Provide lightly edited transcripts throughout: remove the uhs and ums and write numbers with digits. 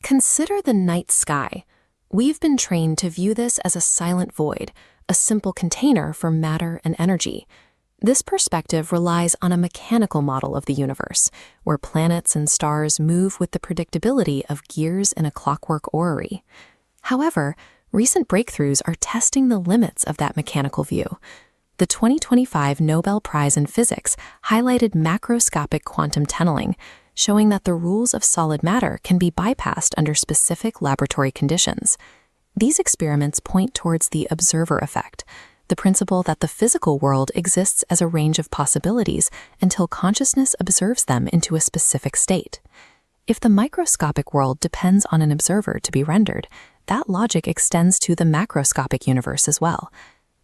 Consider the night sky. We've been trained to view this as a silent void, a simple container for matter and energy. This perspective relies on a mechanical model of the universe, where planets and stars move with the predictability of gears in a clockwork orrery. However, recent breakthroughs are testing the limits of that mechanical view. The 2025 Nobel Prize in Physics highlighted macroscopic quantum tunneling, showing that the rules of solid matter can be bypassed under specific laboratory conditions. These experiments point towards the observer effect, the principle that the physical world exists as a range of possibilities until consciousness observes them into a specific state. If the microscopic world depends on an observer to be rendered, that logic extends to the macroscopic universe as well.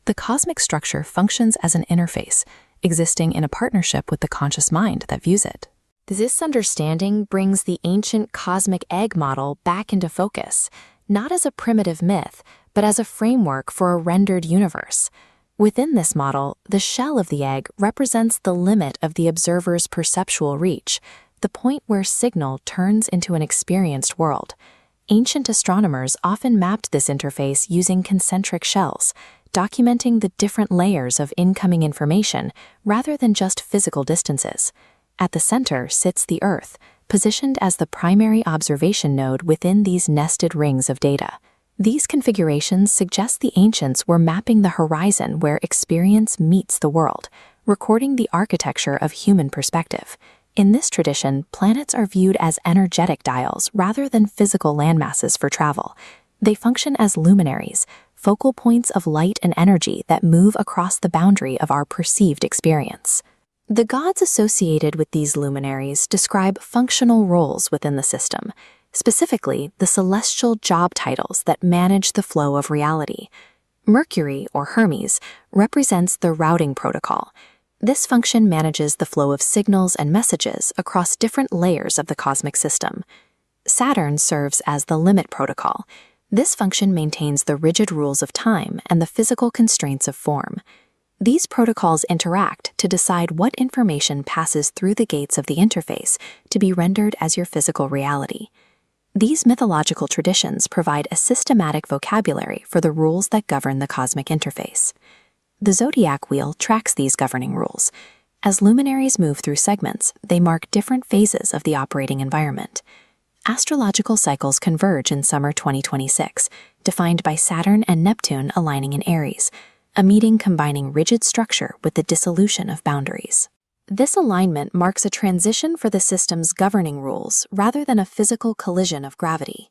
The cosmic structure functions as an interface, existing in a partnership with the conscious mind that views it. This understanding brings the ancient cosmic egg model back into focus, not as a primitive myth, but as a framework for a rendered universe. Within this model, the shell of the egg represents the limit of the observer's perceptual reach, the point where signal turns into an experienced world. Ancient astronomers often mapped this interface using concentric shells, documenting the different layers of incoming information rather than just physical distances. At the center sits the Earth, positioned as the primary observation node within these nested rings of data. These configurations suggest the ancients were mapping the horizon where experience meets the world, recording the architecture of human perspective. In this tradition, planets are viewed as energetic dials rather than physical landmasses for travel. They function as luminaries, focal points of light and energy that move across the boundary of our perceived experience. The gods associated with these luminaries describe functional roles within the system, specifically the celestial job titles that manage the flow of reality. Mercury, or Hermes, represents the routing protocol. This function manages the flow of signals and messages across different layers of the cosmic system. Saturn serves as the limit protocol. This function maintains the rigid rules of time and the physical constraints of form. These protocols interact to decide what information passes through the gates of the interface to be rendered as your physical reality. These mythological traditions provide a systematic vocabulary for the rules that govern the cosmic interface. The zodiac wheel tracks these governing rules. As luminaries move through segments, they mark different phases of the operating environment. Astrological cycles converge in summer 2026, defined by Saturn and Neptune aligning in Aries, a meeting combining rigid structure with the dissolution of boundaries. This alignment marks a transition for the system's governing rules rather than a physical collision of gravity.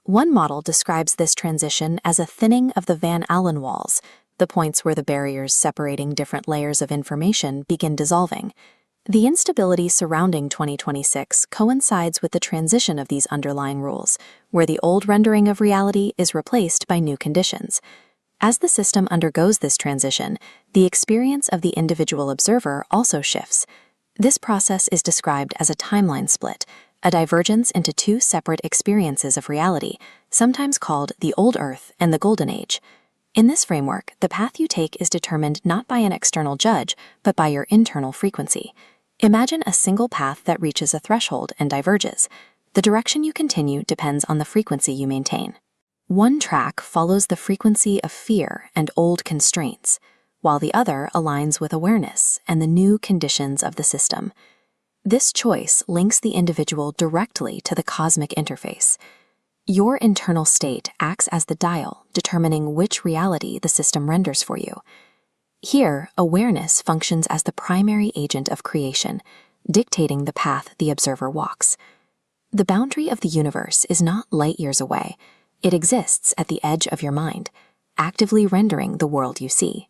One model describes this transition as a thinning of the Van Allen walls, the points where the barriers separating different layers of information begin dissolving. The instability surrounding 2026 coincides with the transition of these underlying rules, where the old rendering of reality is replaced by new conditions. As the system undergoes this transition, the experience of the individual observer also shifts. This process is described as a timeline split, a divergence into two separate experiences of reality, sometimes called the Old Earth and the Golden Age. In this framework, the path you take is determined not by an external judge, but by your internal frequency. Imagine a single path that reaches a threshold and diverges. The direction you continue depends on the frequency you maintain. One track follows the frequency of fear and old constraints, while the other aligns with awareness and the new conditions of the system. This choice links the individual directly to the cosmic interface. Your internal state acts as the dial, determining which reality the system renders for you. Here, awareness functions as the primary agent of creation, dictating the path the observer walks. The boundary of the universe is not light years away. It exists at the edge of your mind, actively rendering the world you see.